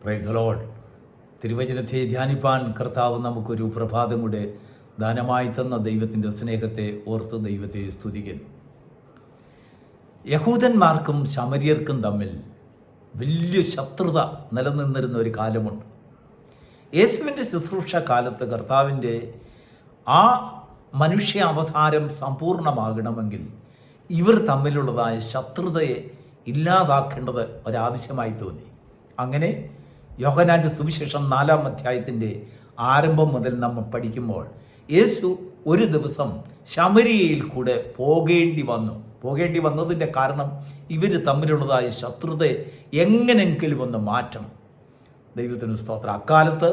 Price the lord. തിരുവചനത്തെ ധ്യാനിപ്പാൻ കർത്താവ് നമുക്കൊരു പ്രഭാതം കൂടെ ദാനമായി തന്ന ദൈവത്തിൻ്റെ സ്നേഹത്തെ ഓർത്ത് ദൈവത്തെ സ്തുതിക്കുന്നു. യഹൂദന്മാർക്കും ശമര്യർക്കും തമ്മിൽ വലിയ ശത്രുത നിലനിന്നിരുന്ന ഒരു കാലമുണ്ട്. യേശുവിൻ്റെ ശുശ്രൂഷ കാലത്ത് കർത്താവിൻ്റെ ആ മനുഷ്യ അവതാരം സമ്പൂർണ്ണമാകണമെങ്കിൽ ഇവർ തമ്മിലുള്ളതായ ശത്രുതയെ ഇല്ലാതാക്കേണ്ടത് ഒരാവശ്യമായി തോന്നി. അങ്ങനെ യോഹന്നാൻ്റെ സുവിശേഷം 4-ാം അധ്യായത്തിൻ്റെ ആരംഭം മുതൽ നമ്മൾ പഠിക്കുമ്പോൾ യേശു ഒരു ദിവസം ശമരിയയിൽ കൂടെ പോകേണ്ടി വന്നതിൻ്റെ കാരണം ഇവർ തമ്മിലുള്ളതായ ശത്രുതയെ എങ്ങനെയെങ്കിലും ഒന്ന് മാറ്റണം. ദൈവത്തിന് സ്തോത്രം. അക്കാലത്ത്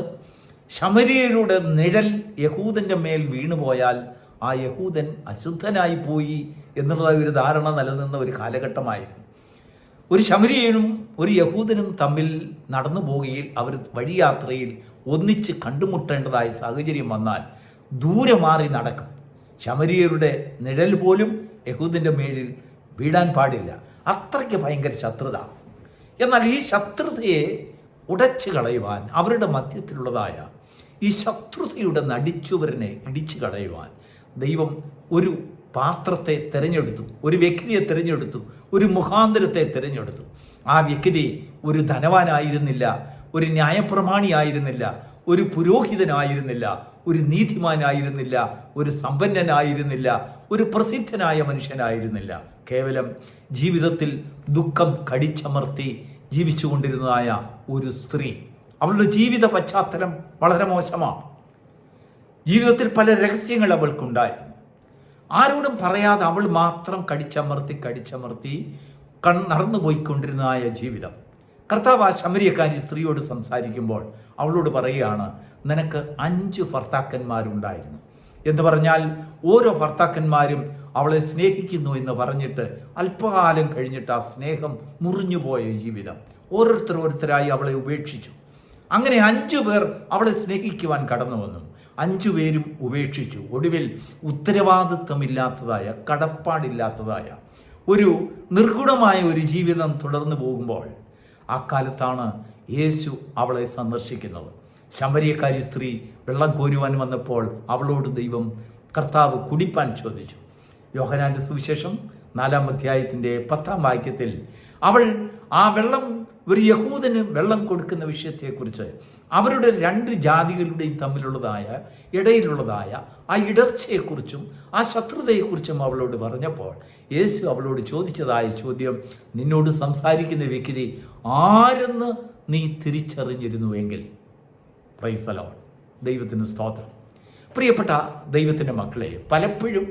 ശമരിയരുടെ നിഴൽ യഹൂദൻ്റെ മേൽ വീണുപോയാൽ ആ യഹൂദൻ അശുദ്ധനായി പോയി എന്നുള്ള ഒരു ധാരണ നിലനിന്ന ഒരു കാലഘട്ടമായിരുന്നു. ഒരു ശമരിയനും ഒരു യഹൂദനും തമ്മിൽ നടന്നു പോകുകയിൽ അവർ വഴിയാത്രയിൽ ഒന്നിച്ച് കണ്ടുമുട്ടേണ്ടതായ സാഹചര്യം വന്നാൽ ദൂരെ മാറി നടക്കും. ശമരിയരുടെ നിഴൽ പോലും യഹൂദൻ്റെ മേലിൽ വീഴാൻ പാടില്ല. അത്രയ്ക്ക് ഭയങ്കര ശത്രുത. എന്നാൽ ഈ ശത്രുതയെ ഉടച്ചു കളയുവാൻ, അവരുടെ മധ്യത്തിലുള്ളതായ ഈ ശത്രുതയുടെ നടിച്ചുവരനെ ഇടിച്ചു കളയുവാൻ ദൈവം ഒരു പാത്രത്തെ തിരഞ്ഞെടുത്തു, ഒരു വ്യക്തിയെ തിരഞ്ഞെടുത്തു, ഒരു മുഖാന്തരത്തെ തിരഞ്ഞെടുത്തു. ആ വ്യക്തി ഒരു ധനവാനായിരുന്നില്ല, ഒരു ന്യായപ്രമാണിയായിരുന്നില്ല, ഒരു പുരോഹിതനായിരുന്നില്ല, ഒരു നീതിമാനായിരുന്നില്ല, ഒരു സമ്പന്നനായിരുന്നില്ല, ഒരു പ്രസിദ്ധനായ മനുഷ്യനായിരുന്നില്ല. കേവലം ജീവിതത്തിൽ ദുഃഖം കടിച്ചമർത്തി ജീവിച്ചുകൊണ്ടിരുന്നതായ ഒരു സ്ത്രീ. അവളുടെ ജീവിത പശ്ചാത്തലം വളരെ മോശമാണ്. ജീവിതത്തിൽ പല രഹസ്യങ്ങൾ അവൾക്കുണ്ടായിരുന്നു. ആരോടും പറയാതെ അവൾ മാത്രം കടിച്ചമർത്തി നടന്നു പോയിക്കൊണ്ടിരുന്നതായ ജീവിതം. കർത്താവ് ആ ശമരിയക്കാരി സ്ത്രീയോട് സംസാരിക്കുമ്പോൾ അവളോട് പറയുകയാണ്, നിനക്ക് 5 ഭർത്താക്കന്മാരുണ്ടായിരുന്നു എന്ന് പറഞ്ഞാൽ ഓരോ ഭർത്താക്കന്മാരും അവളെ സ്നേഹിക്കുന്നു എന്ന് പറഞ്ഞിട്ട് അല്പകാലം കഴിഞ്ഞിട്ട് ആ സ്നേഹം മുറിഞ്ഞുപോയ ജീവിതം. ഓരോരുത്തരായി അവളെ ഉപേക്ഷിച്ചു. അങ്ങനെ 5 പേർ അവളെ സ്നേഹിക്കുവാൻ കടന്നു വന്നു. 5 പേരും ഉപേക്ഷിച്ചു. ഒടുവിൽ ഉത്തരവാദിത്വമില്ലാത്തതായ, കടപ്പാടില്ലാത്തതായ ഒരു നിർഗുണമായ ഒരു ജീവിതം തുടർന്നു പോകുമ്പോൾ ആ കാലത്താണ് യേശു അവളെ സന്ദർശിക്കുന്നത്. ശമരിയക്കാരി സ്ത്രീ വെള്ളം കോരുവാൻ വന്നപ്പോൾ അവളോട് കർത്താവ് കുടിപ്പാൻ ചോദിച്ചു. യോഹന്നാൻ്റെ സുവിശേഷം 4-ാം അധ്യായത്തിൻ്റെ 10-ാം വാക്യത്തിൽ അവൾ ആ ഒരു യഹൂദന് വെള്ളം കൊടുക്കുന്ന വിഷയത്തെക്കുറിച്ച്, അവരുടെ 2 ജാതികളുടെയും തമ്മിലുള്ളതായ ഇടയിലുള്ളതായ ആ ഇടർച്ചയെക്കുറിച്ചും ആ ശത്രുതയെക്കുറിച്ചും അവളോട് പറഞ്ഞപ്പോൾ യേശു അവളോട് ചോദിച്ചതായ ചോദ്യം, നിന്നോട് സംസാരിക്കുന്ന വ്യക്തി ആരെന്ന് നീ തിരിച്ചറിഞ്ഞിരുന്നുവെങ്കിൽ. Price the Lord. ദൈവത്തിന് സ്തോത്രം. പ്രിയപ്പെട്ട ദൈവത്തിൻ്റെ മക്കളെ, പലപ്പോഴും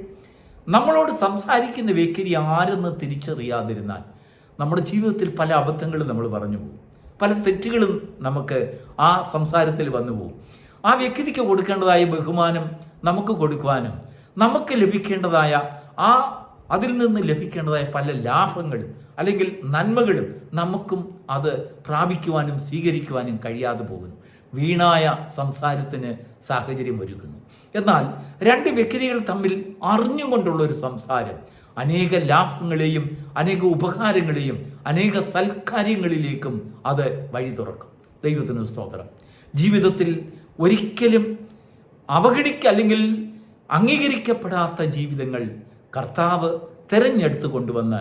നമ്മളോട് സംസാരിക്കുന്ന വ്യക്തി ആരെന്ന് തിരിച്ചറിയാതിരുന്നാൽ നമ്മുടെ ജീവിതത്തിൽ പല അബദ്ധങ്ങളും നമ്മൾ പറഞ്ഞു പോകും. പല തെറ്റുകളും നമുക്ക് ആ സംസാരത്തിൽ വന്നു പോകും. ആ വ്യക്തിക്ക് കൊടുക്കേണ്ടതായ ബഹുമാനം നമുക്ക് കൊടുക്കുവാനും നമുക്ക് ലഭിക്കേണ്ടതായ അതിൽ നിന്ന് ലഭിക്കേണ്ടതായ പല ലാഭങ്ങളും അല്ലെങ്കിൽ നന്മകളും നമുക്കും അത് പ്രാപിക്കുവാനും സ്വീകരിക്കുവാനും കഴിയാതെ പോകുന്നു. വീണായ സംസാരത്തിന് സാഹചര്യം ഒരുക്കുന്നു. എന്നാൽ 2 വ്യക്തികൾ തമ്മിൽ അറിഞ്ഞുകൊണ്ടുള്ള ഒരു സംസാരം അനേക ലാഭങ്ങളെയും അനേക ഉപകാരങ്ങളെയും അനേക സൽക്കാര്യങ്ങളിലേക്കും അത് വഴി തുറക്കും. ദൈവത്തിന് സ്തോത്രം. ജീവിതത്തിൽ ഒരിക്കലും അല്ലെങ്കിൽ അംഗീകരിക്കപ്പെടാത്ത ജീവിതങ്ങൾ കർത്താവ് തെരഞ്ഞെടുത്ത് കൊണ്ടുവന്ന്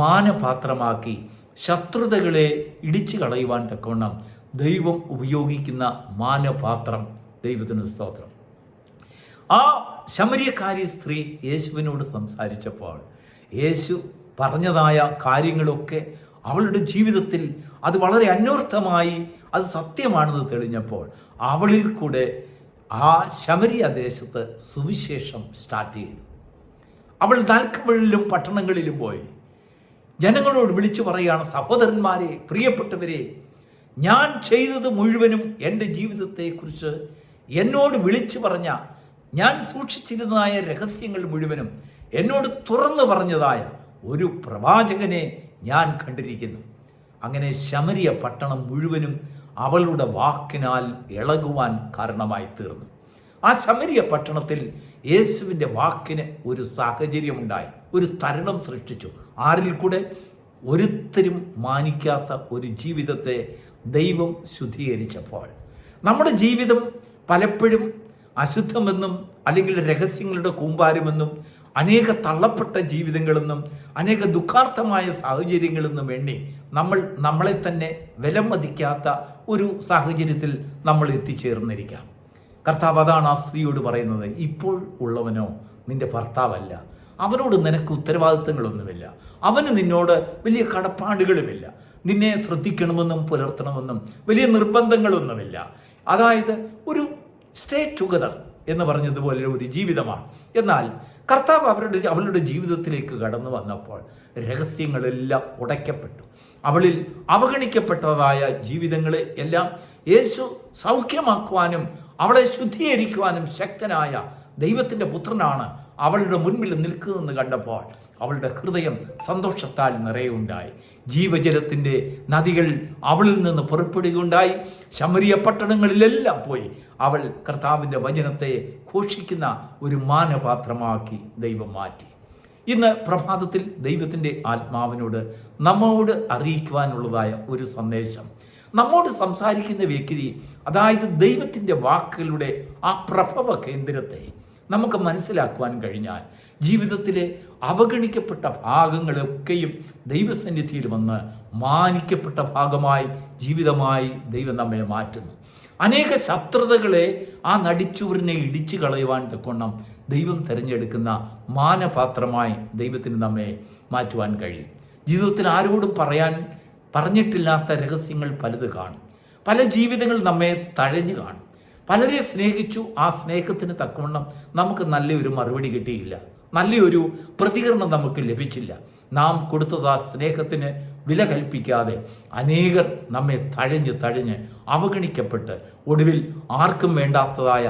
മാനപാത്രമാക്കി ശത്രുതകളെ ഇടിച്ചു കളയുവാൻ തക്കവണ്ണം ദൈവം ഉപയോഗിക്കുന്ന മാനപാത്രം. ദൈവത്തിന് സ്തോത്രം. ആ ശമരിയക്കാരി സ്ത്രീ യേശുവിനോട് സംസാരിച്ചപ്പോൾ യേശു പറഞ്ഞതായ കാര്യങ്ങളൊക്കെ അവളുടെ ജീവിതത്തിൽ അത് വളരെ അന്വർത്ഥമായി അത് സത്യമാണെന്ന് തെളിഞ്ഞപ്പോൾ അവളിൽ കൂടെ ആ ശമരിയ ദേശത്ത് സുവിശേഷം സ്റ്റാർട്ട് ചെയ്തു. അവൾ നാൽക്കവഴിലും പട്ടണങ്ങളിലും പോയി ജനങ്ങളോട് വിളിച്ചു പറയുകയാണ്, സഹോദരന്മാരെ, പ്രിയപ്പെട്ടവരെ, ഞാൻ ചെയ്തത് മുഴുവനും എൻ്റെ ജീവിതത്തെക്കുറിച്ച് എന്നോട് വിളിച്ചു പറഞ്ഞ, ഞാൻ സൂക്ഷിച്ചിരുന്നതായ രഹസ്യങ്ങൾ മുഴുവനും എന്നോട് തുറന്നു പറഞ്ഞതായ ഒരു പ്രവാചകനെ ഞാൻ കണ്ടിരിക്കുന്നു. അങ്ങനെ ശമരിയ പട്ടണം മുഴുവനും അവളുടെ വാക്കിനാൽ ഇളകുവാൻ കാരണമായി തീർന്നു. ആ ശമരിയ പട്ടണത്തിൽ യേശുവിൻ്റെ വാക്കിന് ഒരു സാഹചര്യമുണ്ടായി, ഒരു തരണം സൃഷ്ടിച്ചു. ആരിൽ കൂടെ? ഒരുത്തരും മാനിക്കാത്ത ഒരു ജീവിതത്തെ ദൈവം ശുദ്ധീകരിച്ചപ്പോൾ. നമ്മുടെ ജീവിതം പലപ്പോഴും അശുദ്ധമെന്നും അല്ലെങ്കിൽ രഹസ്യങ്ങളുടെ കൂമ്പാരമെന്നും അനേക തള്ളപ്പെട്ട ജീവിതങ്ങളെന്നും അനേക ദുഃഖാർത്ഥമായ സാഹചര്യങ്ങളെന്നും എണ്ണി നമ്മളെ തന്നെ വിലമതിക്കാത്ത ഒരു സാഹചര്യത്തിൽ നമ്മൾ എത്തിച്ചേർന്നിരിക്കാം. കർത്താവ് അതാണ് ആ സ്ത്രീയോട് പറയുന്നത്. ഇപ്പോൾ ഉള്ളവനോ നിന്റെ ഭർത്താവല്ല, അവനോട് നിനക്ക് ഉത്തരവാദിത്തങ്ങളൊന്നുമില്ല, അവന് നിന്നോട് വലിയ കടപ്പാടുകളുമില്ല, നിന്നെ ശ്രദ്ധിക്കണമെന്നും പുലർത്തണമെന്നും വലിയ നിർബന്ധങ്ങളൊന്നുമില്ല. അതായത് ഒരു സ്റ്റേ ടുഗദർ എന്ന് പറഞ്ഞതുപോലെ ഒരു ജീവിതമാണ്. എന്നാൽ കർത്താവ് അവളുടെ ജീവിതത്തിലേക്ക് കടന്നു വന്നപ്പോൾ രഹസ്യങ്ങളെല്ലാം ഉടയ്ക്കപ്പെട്ടു. അവളിൽ അവഗണിക്കപ്പെട്ടതായ ജീവിതങ്ങളെ എല്ലാം യേശു സൗഖ്യമാക്കുവാനും അവളെ ശുദ്ധീകരിക്കുവാനും ശക്തനായ ദൈവത്തിൻ്റെ പുത്രനാണ് അവളുടെ മുൻപിൽ നിൽക്കുന്നതെന്ന് കണ്ടപ്പോൾ അവളുടെ ഹൃദയം സന്തോഷത്താൽ നിറയുണ്ടായി. ജീവജലത്തിൻ്റെ നദികൾ അവളിൽ നിന്ന് പുറപ്പെടുകയുണ്ടായി. ശമരിയ പട്ടണങ്ങളിലെല്ലാം പോയി അവൾ കർത്താവിൻ്റെ വചനത്തെ ഘോഷിക്കുന്ന ഒരു മാനപാത്രമാക്കി ദൈവം മാറ്റി. ഇന്ന് പ്രഭാതത്തിൽ ദൈവത്തിൻ്റെ ആത്മാവിനോട് നമ്മോട് അറിയിക്കുവാനുള്ളതായ ഒരു സന്ദേശം, നമ്മോട് സംസാരിക്കുന്ന വ്യക്തി, അതായത് ദൈവത്തിൻ്റെ വാക്കുകളുടെ ആ പ്രഭവ കേന്ദ്രത്തെ നമുക്ക് മനസ്സിലാക്കുവാൻ കഴിഞ്ഞാൽ ജീവിതത്തിലെ അവഗണിക്കപ്പെട്ട ഭാഗങ്ങളൊക്കെയും ദൈവസന്നിധിയിൽ വന്ന് മാനിക്കപ്പെട്ട ഭാഗമായി ജീവിതമായി ദൈവം നമ്മെ മാറ്റുന്നു. അനേക ശത്രുതകളെ ആ നടിച്ചുവരിനെ ഇടിച്ചു കളയുവാൻ തക്കവണ്ണം ദൈവം തിരഞ്ഞെടുക്കുന്ന മാനപാത്രമായി ദൈവത്തിന് നമ്മെ മാറ്റുവാൻ കഴിയും. ജീവിതത്തിൽ ആരോടും പറഞ്ഞിട്ടില്ലാത്ത രഹസ്യങ്ങൾ പലത് കാണും. പല ജീവിതങ്ങൾ നമ്മെ തഴഞ്ഞു കാണും. പലരെ സ്നേഹിച്ചു, ആ സ്നേഹത്തിന് തക്കവണ്ണം നമുക്ക് നല്ലൊരു മറുപടി കിട്ടിയില്ല, നല്ലൊരു പ്രതികരണം നമുക്ക് ലഭിച്ചില്ല. നാം കൊടുത്തത് ആ സ്നേഹത്തിന് വില കൽപ്പിക്കാതെ അനേകർ നമ്മെ തഴഞ്ഞ് അവഗണിക്കപ്പെട്ട് ഒടുവിൽ ആർക്കും വേണ്ടാത്തതായ,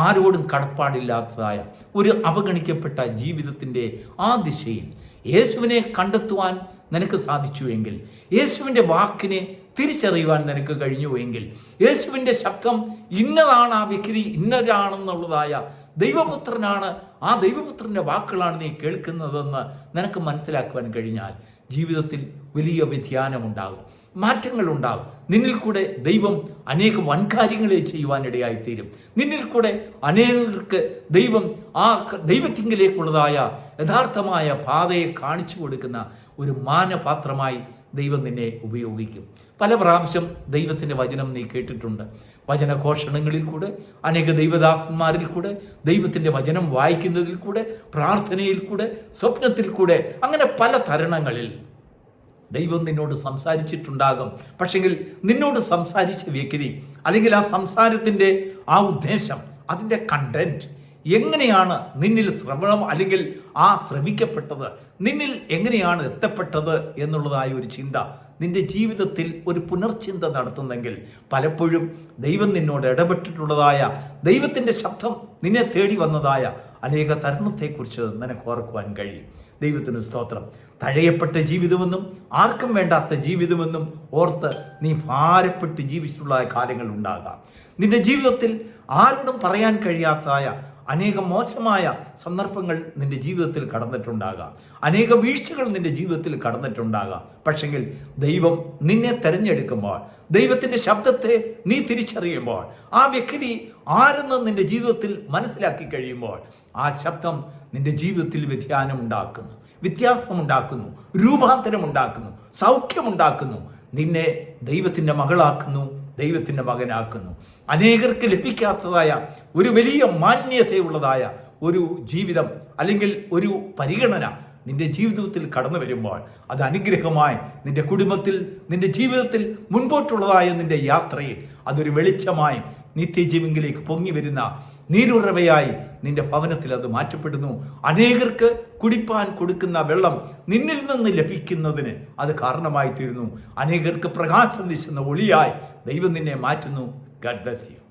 ആരോടും കടപ്പാടില്ലാത്തതായ ഒരു അവഗണിക്കപ്പെട്ട ജീവിതത്തിൻ്റെ ആ ദിശയിൽ യേശുവിനെ കണ്ടെത്തുവാൻ നിനക്ക് സാധിച്ചുവെങ്കിൽ, യേശുവിൻ്റെ വാക്കിനെ തിരിച്ചറിയുവാൻ നിനക്ക് കഴിഞ്ഞുവെങ്കിൽ, യേശുവിൻ്റെ ശബ്ദം ഇന്നതാണ്, ആ വ്യക്തി ഇന്നതാണെന്നുള്ളതായ ദൈവപുത്രനാണ്, ആ ദൈവപുത്രൻ്റെ വാക്കുകളാണ് നീ കേൾക്കുന്നതെന്ന് നിനക്ക് മനസ്സിലാക്കുവാൻ കഴിഞ്ഞാൽ ജീവിതത്തിൽ വലിയ വ്യതിയാനമുണ്ടാകും, മാറ്റങ്ങളുണ്ടാകും. നിന്നിൽ കൂടെ ദൈവം അനേക വൻകാര്യങ്ങളെ ചെയ്യുവാനിടയായിത്തീരും. നിന്നിൽ കൂടെ അനേകർക്ക് ദൈവം ആ ദൈവത്തിങ്കിലേക്കുള്ളതായ യഥാർത്ഥമായ പാതയെ കാണിച്ചു കൊടുക്കുന്ന ഒരു മാനപാത്രമായി ദൈവം നിന്നെ ഉപയോഗിക്കും. പല പ്രാവശ്യം ദൈവത്തിൻ്റെ വചനം നീ കേട്ടിട്ടുണ്ട്. വചനഘോഷണങ്ങളിൽ കൂടെ, അനേക ദൈവദാസന്മാരിൽ കൂടെ, ദൈവത്തിൻ്റെ വചനം വായിക്കുന്നതിൽ കൂടെ, പ്രാർത്ഥനയിൽ കൂടെ, സ്വപ്നത്തിൽ കൂടെ, അങ്ങനെ പല തരുണങ്ങളിൽ ദൈവം നിന്നോട് സംസാരിച്ചിട്ടുണ്ടാകും. പക്ഷെങ്കിൽ നിന്നോട് സംസാരിച്ച വ്യക്തി അല്ലെങ്കിൽ ആ സംസാരത്തിൻ്റെ ആ ഉദ്ദേശം, അതിൻ്റെ കണ്ടന്റ് എങ്ങനെയാണ് നിന്നിൽ ശ്രവണം അല്ലെങ്കിൽ ആ ശ്രവിക്കപ്പെട്ടത്, നിന്നിൽ എങ്ങനെയാണ് എത്തപ്പെട്ടത് എന്നുള്ളതായ ഒരു ചിന്ത നിന്റെ ജീവിതത്തിൽ ഒരു പുനർചിന്ത നടത്തുന്നെങ്കിൽ പലപ്പോഴും ദൈവം നിന്നോട് ഇടപെട്ടിട്ടുള്ളതായ, ദൈവത്തിൻ്റെ ശബ്ദം നിന്നെ തേടി വന്നതായ അനേക തരുണത്തെക്കുറിച്ച് നിനക്ക് ഓർക്കുവാൻ കഴിയും. ദൈവത്തിന് സ്തോത്രം. തഴയപ്പെട്ട ജീവിതമെന്നും ആർക്കും വേണ്ടാത്ത ജീവിതമെന്നും ഓർത്ത് നീ ഭാരപ്പെട്ട് ജീവിച്ചിട്ടുള്ള കാലങ്ങൾ ഉണ്ടാകാം. നിന്റെ ജീവിതത്തിൽ ആരോടും പറയാൻ കഴിയാത്തതായ അനേക മോശമായ സന്ദർഭങ്ങൾ നിന്റെ ജീവിതത്തിൽ കടന്നിട്ടുണ്ടാകാം. അനേക വീഴ്ചകൾ നിന്റെ ജീവിതത്തിൽ കടന്നിട്ടുണ്ടാകാം. പക്ഷെങ്കിൽ ദൈവം നിന്നെ തെരഞ്ഞെടുക്കുമ്പോൾ, ദൈവത്തിൻ്റെ ശബ്ദത്തെ നീ തിരിച്ചറിയുമ്പോൾ, ആ വ്യക്തി ആരെന്ന് നിന്റെ ജീവിതത്തിൽ മനസ്സിലാക്കി കഴിയുമ്പോൾ ആ ശബ്ദം നിന്റെ ജീവിതത്തിൽ വ്യതിയാനമുണ്ടാക്കുന്നു, വ്യത്യാസമുണ്ടാക്കുന്നു, രൂപാന്തരമുണ്ടാക്കുന്നു, സൗഖ്യമുണ്ടാക്കുന്നു, നിന്നെ ദൈവത്തിൻ്റെ മകളാക്കുന്നു, ദൈവത്തിൻ്റെ മകനാക്കുന്നു. അനേകർക്ക് ലഭിക്കാത്തതായ ഒരു വലിയ മാന്യതയുള്ളതായ ഒരു ജീവിതം അല്ലെങ്കിൽ ഒരു പരിഗണന നിന്റെ ജീവിതത്തിൽ കടന്നു വരുമ്പോൾ അത് അനുഗ്രഹമായി നിന്റെ കുടുംബത്തിൽ, നിന്റെ ജീവിതത്തിൽ, മുൻപോട്ടുള്ളതായ നിന്റെ യാത്രയിൽ അതൊരു വെളിച്ചമായി നിത്യജീവനിലേക്ക് പൊങ്ങി വരുന്ന നീരുറവയായി നിന്റെ ഭവനത്തിൽ അത് മാറ്റപ്പെടുന്നു. അനേകർക്ക് കുടിപ്പാൻ കൊടുക്കുന്ന വെള്ളം നിന്നിൽ നിന്ന് ലഭിക്കുന്നതിന് അത് കാരണമായി തീരുന്നു. അനേകർക്ക് പ്രകാശം വീശുന്ന ഒളിയായി ദൈവം നിന്നെ മാറ്റുന്നു. God bless you.